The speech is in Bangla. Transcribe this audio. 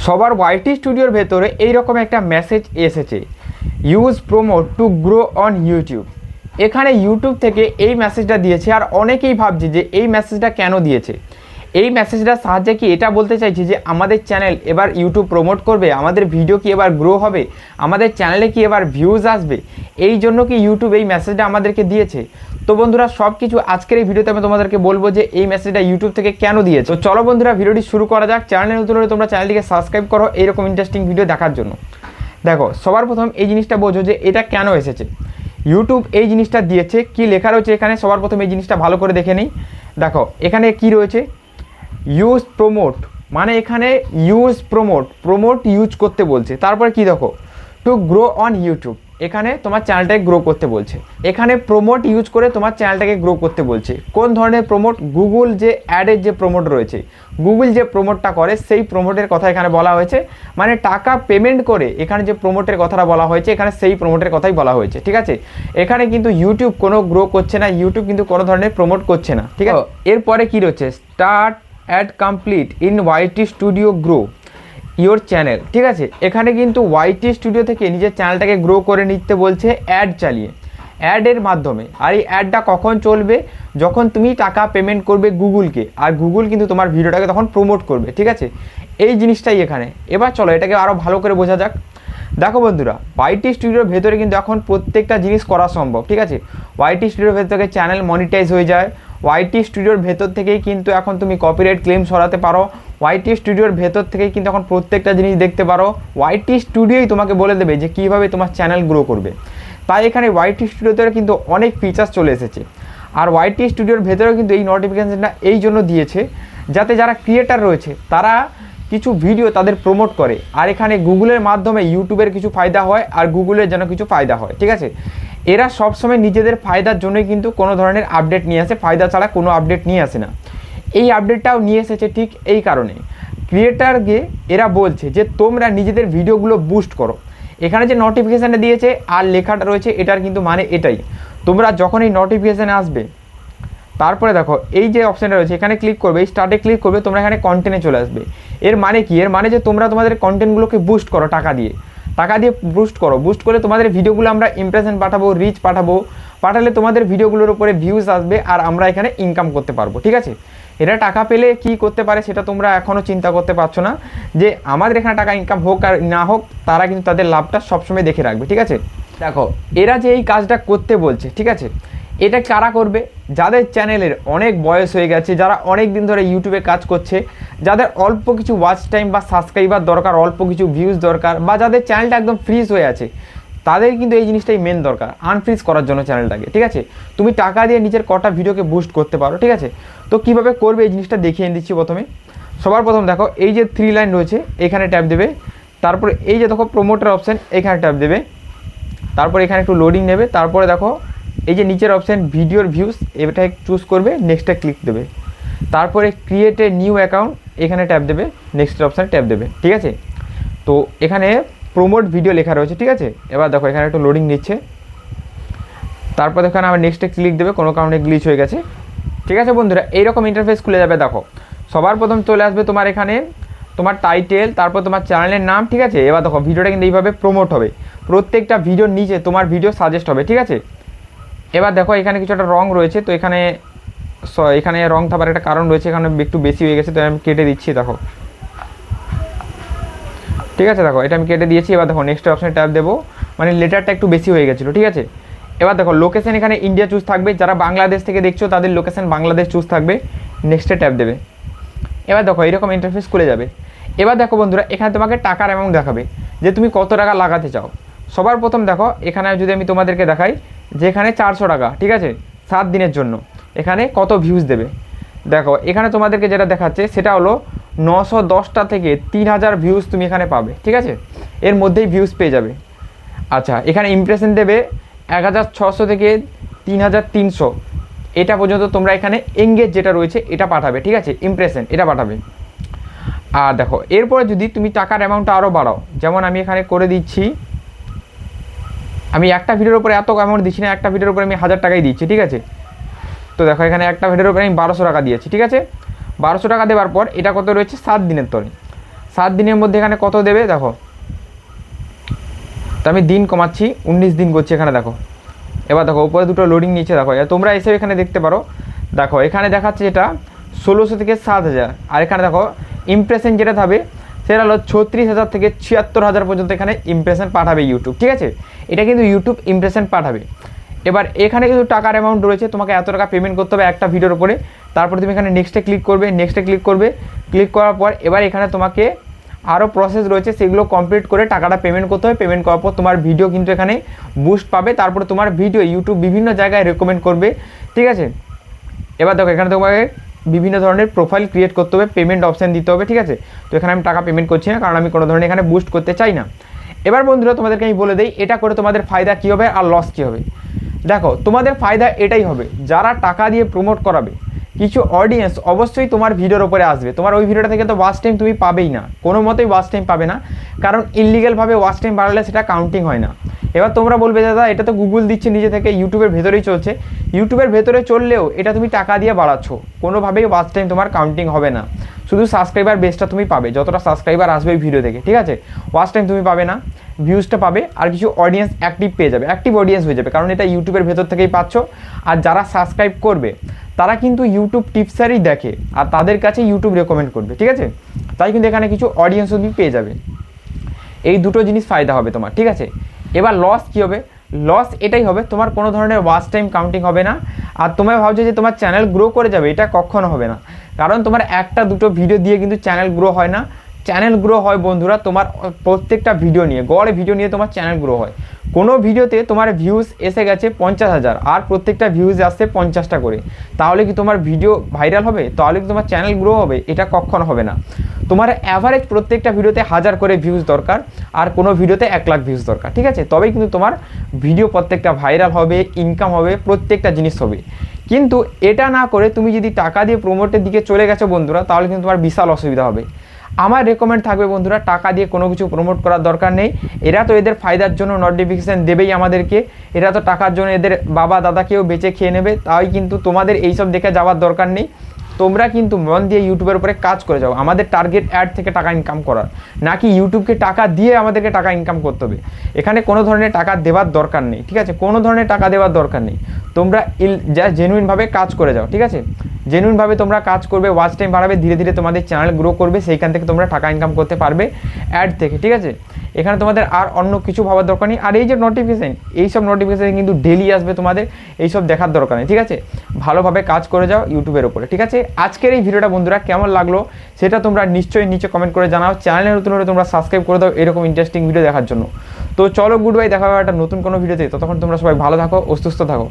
সবার ওয়াইটি স্টুডিওর ভেতরে এইরকম একটা মেসেজ এসেছে, use promo to grow on YouTube. এখানে ইউটিউব থেকে এই মেসেজটা দিয়েছে। আর অনেকেই ভাবছে যে এই মেসেজটা কেন দিয়েছে। এই মেসেজটার সাহায্যে কি এটা বলতে চাইছে যে আমাদের চ্যানেল এবার ইউটিউব প্রমোট করবে, আমাদের ভিডিও কি এবার গ্রো হবে, আমাদের চ্যানেলে কি এবার ভিউজ আসবে, এই জন্য কি ইউটিউব এই মেসেজটা আমাদেরকে দিয়েছে। তো বন্ধুরা সব কিছু আজকের এই ভিডিওতে আমি তোমাদেরকে বলবো যে এই মেসেজটা ইউটিউব থেকে কেন দিয়েছে। তো চলো বন্ধুরা ভিডিওটি শুরু করা যাক। চ্যানেলে নতুন হলে তোমরা চ্যানেলটিকে সাবস্ক্রাইব করো এইরকম ইন্টারেস্টিং ভিডিও দেখার জন্য। দেখো সবার প্রথম এই জিনিসটা বোঝো যে এটা কেন এসেছে। ইউটিউব এই জিনিসটা দিয়েছে, কি লেখা রয়েছে এখানে সবার প্রথম এই জিনিসটা ভালো করে দেখে নিই। দেখো এখানে কি রয়েছে, ইউজ প্রমোট, মানে এখানে ইউজ প্রমোট ইউজ করতে বলছে। তারপরে কি দেখো, টু গ্রো অন ইউটিউব, এখানে তোমার চ্যানেলটাকে গ্রো করতে বলছে। এখানে প্রমোট ইউজ করে তোমার চ্যানেলটাকে গ্রো করতে বলছে। কোন ধরনের প্রমোট? গুগল যে অ্যাডের যে প্রমোট রয়েছে, গুগল যে প্রমোটটা করে সেই প্রমোটের কথা এখানে বলা হয়েছে। মানে টাকা পেমেন্ট করে এখানে যে প্রমোটের কথাটা বলা হয়েছে, এখানে সেই প্রমোটের কথাই বলা হয়েছে। ঠিক আছে, এখানে কিন্তু ইউটিউব কোনো গ্রো করছে না, ইউটিউব কিন্তু কোনো ধরনের প্রমোট করছে না। ঠিক আছে, এরপরে কি রয়েছে, start add complete in YT studio grow your channel. ঠিক আছে, এখানে কিন্তু ওয়াইটি স্টুডিও থেকে নিজের চ্যানেলটাকে গ্রো করে নিতে বলছে অ্যাড চালিয়ে, অ্যাডের মাধ্যমে। আর এই অ্যাডটা কখন চলবে? যখন তুমি টাকা পেমেন্ট করবে গুগলকে, আর গুগল কিন্তু তোমার ভিডিওটাকে তখন প্রমোট করবে। ঠিক আছে, এই জিনিসটাই এখানে। এবার চলো এটাকে আরও ভালো করে বোঝা যাক। দেখো বন্ধুরা, ওয়াইটি স্টুডিওর ভেতরে কিন্তু এখন প্রত্যেকটা জিনিস করা সম্ভব। ঠিক আছে, ওয়াইটি স্টুডিওর ভেতর থেকে চ্যানেল মনিটাইজ হয়ে যায়। ওয়াইটি স্টুডিওর ভেতর থেকেই কিন্তু এখন তুমি কপিরাইট ক্লেম সরাতে পারো। ওয়াইটি স্টুডিওর ভেতর থেকেই কিন্তু এখন প্রত্যেকটা জিনিস দেখতে পারো। ওয়াইটি স্টুডিওই তোমাকে বলে দেবে যে কীভাবে তোমার চ্যানেল গ্রো করবে। তাই এখানে ওয়াইটি স্টুডিওতে কিন্তু অনেক ফিচার্স চলে এসেছে। আর ওয়াইটি স্টুডিওর ভেতরেও কিন্তু এই নোটিফিকেশানটা এই জন্য দিয়েছে যাতে যারা ক্রিয়েটার রয়েছে তারা কিছু ভিডিও তাদের প্রমোট করে, আর এখানে গুগলের মাধ্যমে ইউটিউবের কিছু ফায়দা হয় আর গুগলের যেন কিছু ফায়দা হয়। ঠিক আছে, এরা সবসময় নিজেদের ফায়দার জন্যই কিন্তু কোনো ধরনের আপডেট নিয়ে আসে, ফায়দা ছাড়া কোনো আপডেট নিয়ে আসে না। এই আপডেটটাও নিয়ে এসেছে ঠিক এই কারণে। ক্রিয়েটারকে এরা বলছে যে তোমরা নিজেদের ভিডিওগুলো বুস্ট করো। এখানে যে নোটিফিকেশানটা দিয়েছে আর লেখাটা রয়েছে এটার কিন্তু মানে এটাই, তোমরা যখন এই নোটিফিকেশান আসবে তারপরে দেখো এই যে অপশানটা রয়েছে এখানে ক্লিক করবে, এই স্টার্টে ক্লিক করবে, তোমরা এখানে কন্টেন্টে চলে আসবে। এর মানে কি? এর মানে যে তোমরা তোমাদের কন্টেন্টগুলোকে বুস্ট করো, টাকা দিয়ে বুস্ট করো। বুস্ট করে তোমাদের ভিডিওগুলো আমরা ইমপ্রেশন পাঠাবো, রিচ পাঠালে তোমাদের ভিডিওগুলোর উপরে ভিউজ আসবে আর আমরা এখানে ইনকাম করতে পারবো। ঠিক আছে, এরা টাকা পেলে কি করতে পারে সেটা তোমরা এখনও চিন্তা করতে পারছো না, যে আমাদের এখানে টাকা ইনকাম হোক আর না হোক তারা কিন্তু তাদের লাভটা সবসময় দেখে রাখবে। ঠিক আছে, দেখো এরা যে এই কাজটা করতে বলছে, ঠিক আছে, এটা কারা করবে? যাদের চ্যানেলের অনেক বয়স হয়ে গেছে, যারা অনেক দিন ধরে ইউটিউবে কাজ করছে, যাদের অল্প কিছু ওয়াচ টাইম বা সাবস্ক্রাইবার দরকার, অল্প কিছু ভিউজ দরকার, বা যাদের চ্যানেলটা একদম ফ্রিজ হয়ে আছে, তাদের কিন্তু এই জিনিসটাই মেন দরকার, আনফ্রিজ করার জন্য চ্যানেলটাকে। ঠিক আছে, তুমি টাকা দিয়ে নিজের কটা ভিডিওকে বুস্ট করতে পারো। ঠিক আছে, তো কীভাবে করবে এই জিনিসটা দেখিয়ে দিচ্ছি। প্রথমে সবার প্রথম দেখো এই যে 3 লাইন রয়েছে এখানে ট্যাপ দেবে। তারপরে এই যে দেখো প্রমোটার অপশান এখানে ট্যাপ দেবে। তারপর এখানে একটু লোডিং নেবে। তারপরে দেখো এই যে নিচের অপশান ভিডিওর ভিউজ, এটাকে চুজ করবে, নেক্সটে ক্লিক দেবে। তারপরে ক্রিয়েট এ নিউ অ্যাকাউন্ট এখানে ট্যাপ দেবে, নেক্সট অপশানে ট্যাপ দেবে। ঠিক আছে, তো এখানে প্রমোট ভিডিও লেখা রয়েছে। ঠিক আছে, এবার দেখো এখানে একটু লোডিং নিচ্ছে। তারপর এখানে আবার নেক্সটে ক্লিক দেবে, কোনো কারণে গ্লিচ হয়ে গেছে। ঠিক আছে বন্ধুরা, এইরকম ইন্টারফেস খুলে যাবে। দেখো সবার প্রথম চলে আসবে তোমার এখানে তোমার টাইটেল, তারপর তোমার চ্যানেলের নাম। ঠিক আছে, এবার দেখো ভিডিওটা কিন্তু এইভাবে প্রমোট হবে, প্রত্যেকটা ভিডিওর নিচে তোমার ভিডিও সাজেস্ট হবে। ঠিক আছে, এবার দেখো এখানে কিছু একটা রং রয়েছে, তো এখানে রং থাকার একটা কারণ রয়েছে, এখানে একটু বেশি হয়ে গেছে, তো আমি কেটে দিচ্ছি। দেখো ঠিক আছে, দেখো এটা আমি কেটে দিয়েছি। এবার দেখো নেক্সট অপশানে ট্যাপ দেবো, মানে লেটারটা একটু বেশি হয়ে গেছিলো। ঠিক আছে, এবার দেখো লোকেশন এখানে ইন্ডিয়া চুজ থাকবে, যারা বাংলাদেশ থেকে দেখছো তাদের লোকেশন বাংলাদেশ চুজ থাকবে, নেক্সটে ট্যাপ দেবে। এবার দেখো এইরকম ইন্টারফেস খুলে যাবে। এবার দেখো বন্ধুরা এখানে তোমাকে টাকার অ্যামাউন্ট দেখাবে যে তুমি কত টাকা লাগাতে চাও। সবার প্রথম দেখো এখানে যদি আমি তোমাদেরকে দেখাই যে এখানে 400 টাকা। ঠিক আছে, 7 দিনের জন্য এখানে কত ভিউজ দেবে। দেখো এখানে তোমাদেরকে যেটা দেখাচ্ছে সেটা হলো 910টা থেকে 3000 ভিউজ তুমি এখানে পাবে। ঠিক আছে, এর মধ্যেই ভিউজ পেয়ে যাবে। আচ্ছা, এখানে ইমপ্রেশন দেবে 1600 থেকে 3300, এটা পর্যন্ত তোমরা এখানে এঙ্গেজ যেটা রয়েছে এটা পাঠাবে। ঠিক আছে, ইমপ্রেশন এটা পাঠাবে। আর দেখো এরপরে যদি তুমি টাকার অ্যামাউন্টটা আরও বাড়াও, যেমন আমি এখানে করে দিচ্ছি, আমি একটা ভিডিওর উপরে এত অ্যামাউন্ট দিচ্ছি না, একটা ভিডিওর উপরে আমি 1000 টাকাই দিচ্ছি। ঠিক আছে, তো দেখো এখানে একটা ভিডিওর উপরে আমি 1200 টাকা দিয়েছি। ঠিক আছে, 1200 টাকা দেওয়ার পর এটা কত রয়েছে 7 দিনের তরে। 7 দিনের মধ্যে এখানে কত দেবে দেখো, তো আমি দিন কমাচ্ছি, 19 দিন করছি এখানে দেখো। এবার দেখো উপরে দুটো লোডিং নিচে দেখো, তোমরা এসে এখানে দেখতে পারো, দেখো এখানে দেখাচ্ছে যেটা 1600 থেকে 7000, আর এখানে দেখো ইমপ্রেশন যেটা থাকবে সেটা হলো 36,000 থেকে 76,000 পর্যন্ত এখানে ইমপ্রেশন পাঠাবে ইউটিউব, ঠিক আছে। এটা কিন্তু ইউটিউব ইমপ্রেশন পাঠাবে। এবার এখানে কিন্তু টাকার অ্যামাউন্ট রয়েছে, তোমাকে এত টাকা পেমেন্ট করতে হবে একটা ভিডিওর উপরে। তারপর তুমি এখানে নেক্সটে ক্লিক করবে, ক্লিক করার পর এবার এখানে তোমাকে আরও প্রসেস রয়েছে, সেগুলো কমপ্লিট করে টাকাটা পেমেন্ট করতে হবে। পেমেন্ট করার পর তোমার ভিডিও কিন্তু এখানে বুস্ট পাবে, তারপরে তোমার ভিডিও ইউটিউব বিভিন্ন জায়গায় রেকমেন্ড করবে, ঠিক আছে। এবার দেখো এখানে তোমাকে বিভিন্ন ধরনের প্রোফাইল ক্রিয়েট করতে হবে, পেমেন্ট অপশান দিতে হবে, ঠিক আছে। তো এখানে আমি টাকা পেমেন্ট করছি না, কারণ আমি কোনো ধরনের এখানে বুস্ট করতে চাই না। এবার বন্ধুরা তোমাদেরকে আমি বলে দিই এটা করে তোমাদের ফায়দা কী হবে আর লস কী হবে। দেখো তোমাদের ফায়দা এটাই হবে, যারা টাকা দিয়ে প্রমোট করাবে কিছু অডিয়েন্স অবশ্যই তোমার ভিডিওর ওপরে আসবে। তোমার ওই ভিডিওটা থেকে তো ওয়াচ টাইম তুমি পাবেই না, কোনো মতেই ওয়াচ টাইম পাবে না, কারণ ইললিগালভাবে ওয়াচ টাইম বাড়ালে সেটা কাউন্টিং হয় না। এবার তোমরা বলবে দাদা এটা তো গুগল দিচ্ছে নিজে থেকে, ইউটিউবের ভেতরেই চলছে। ইউটিউবের ভেতরে চললেও এটা তুমি টাকা দিয়ে বাড়াচ্ছ, কোনোভাবেই ওয়াচ টাইম তোমার কাউন্টিং হবে না, শুধু সাবস্ক্রাইবার বেসটা তুমি পাবে, যতটা সাবস্ক্রাইবার আসবে ওই ভিডিও থেকে, ঠিক আছে। ওয়াচ টাইম তুমি পাবে না, ভিউজটা পাবে, আর কিছু অডিয়েন্স অ্যাক্টিভ পেয়ে যাবে, অ্যাক্টিভ অডিয়েন্স হয়ে যাবে, কারণ এটা ইউটিউবের ভেতর থেকেই পাচ্ছ। আর যারা সাবস্ক্রাইব করবে তারা কিন্তু ইউটিউব টিপসারই দেখে, আর তাদের কাছে ইউটিউব রেকমেন্ড করবে, ঠিক আছে। তাই কিন্তু এখানে কিছু অডিয়েন্সও তুমি পেয়ে যাবে। এই দুটো জিনিস ফায়দা হবে তোমার, ঠিক আছে। এবার লস কী হবে, লস এটাই হবে তোমার কোনো ধরনের ওয়াচ টাইম কাউন্টিং হবে না, আর তোমরা ভাবছো যে তোমার চ্যানেল গ্রো করে যাবে, এটা কখনো হবে না, কারণ তোমার একটা দুটো ভিডিও দিয়ে কিন্তু চ্যানেল গ্রো হয় না। চ্যানেল গ্রো হয় বন্ধুরা তোমার প্রত্যেকটা ভিডিও নিয়ে, গড়ে ভিডিও নিয়ে তোমার চ্যানেল গ্রো হয়। কোনো ভিডিওতে তোমার ভিউজ এসে গেছে 50,000 আর প্রত্যেকটা ভিউজ আসছে 50টা করে, তাহলে কি তোমার ভিডিও ভাইরাল হবে? তাহলে কি তোমার চ্যানেল গ্রো হবে? এটা কখনো হবে না। তোমার অ্যাভারেজ প্রত্যেকটা ভিডিওতে 1000 করে ভিউজ দরকার, আর কোনো ভিডিওতে 1 লাখ ভিউজ দরকার, ঠিক আছে। তবেই কিন্তু তোমার ভিডিও প্রত্যেকটা ভাইরাল হবে, ইনকাম হবে, প্রত্যেকটা জিনিস হবে। কিন্তু এটা না করে তুমি যদি টাকা দিয়ে প্রমোটের দিকে চলে গেছো বন্ধুরা, তাহলে কিন্তু তোমার বিশাল অসুবিধা হবে। আমার রেকমেন্ড থাকবে বন্ধুরা, টাকা দিয়ে কোনো কিছু প্রমোট করার দরকার নেই। এরা তো এদের ফায়দার জন্য নোটিফিকেশান দেবেই আমাদেরকে, এরা তো টাকার জন্য এদের বাবা দাদাকেও বেঁচে খেয়ে নেবে, তাই কিন্তু তোমাদের এইসব দেখে যাওয়ার দরকার নেই। তোমরা কিন্তু মন দিয়ে ইউটিউবের উপরে কাজ করে যাও। আমাদের টার্গেট অ্যাড থেকে টাকা ইনকাম করার, নাকি ইউটিউবকে টাকা দিয়ে আমাদেরকে টাকা ইনকাম করতে হবে। এখানে কোনো ধরনের টাকা দেওয়ার দরকার নেই, ঠিক আছে, কোনো ধরনের টাকা দেওয়ার দরকার নেই। তোমরা যা জেনুইনভাবে কাজ করে যাও, ঠিক আছে। জেনুইনভাবে তোমরা কাজ করবে, ওয়াচ টাইম বাড়াবে, ধীরে ধীরে তোমাদের চ্যানেল গ্রো করবে, সেইখান থেকে তোমরা টাকা ইনকাম করতে পারবে অ্যাড থেকে, ঠিক আছে। এখানে তোমাদের আর অন্য কিছু ভাবার দরকার নেই। আর এই যে নোটিফিকেশান, এইসব নোটিফিকেশান কিন্তু ডেলি আসবে, তোমাদের এইসব দেখার দরকার নেই, ঠিক আছে। ভালোভাবে কাজ করে যাও ইউটিউবের উপরে, ঠিক আছে। আজকের এই ভিডিওটা বন্ধুরা কেমন লাগলো সেটা তোমরা নিশ্চয়ই নিচে কমেন্ট করে জানাও। চ্যানেলে নতুন হলে তোমরা সাবস্ক্রাইব করে দাও এরকম ইন্টারেস্টিং ভিডিও দেখার জন্য। তো চলো গুড বাই, দেখা হবে একটা নতুন কোনো ভিডিওতে। ততক্ষণ তোমরা সবাই ভালো থাকো ও সুস্থ থাকো।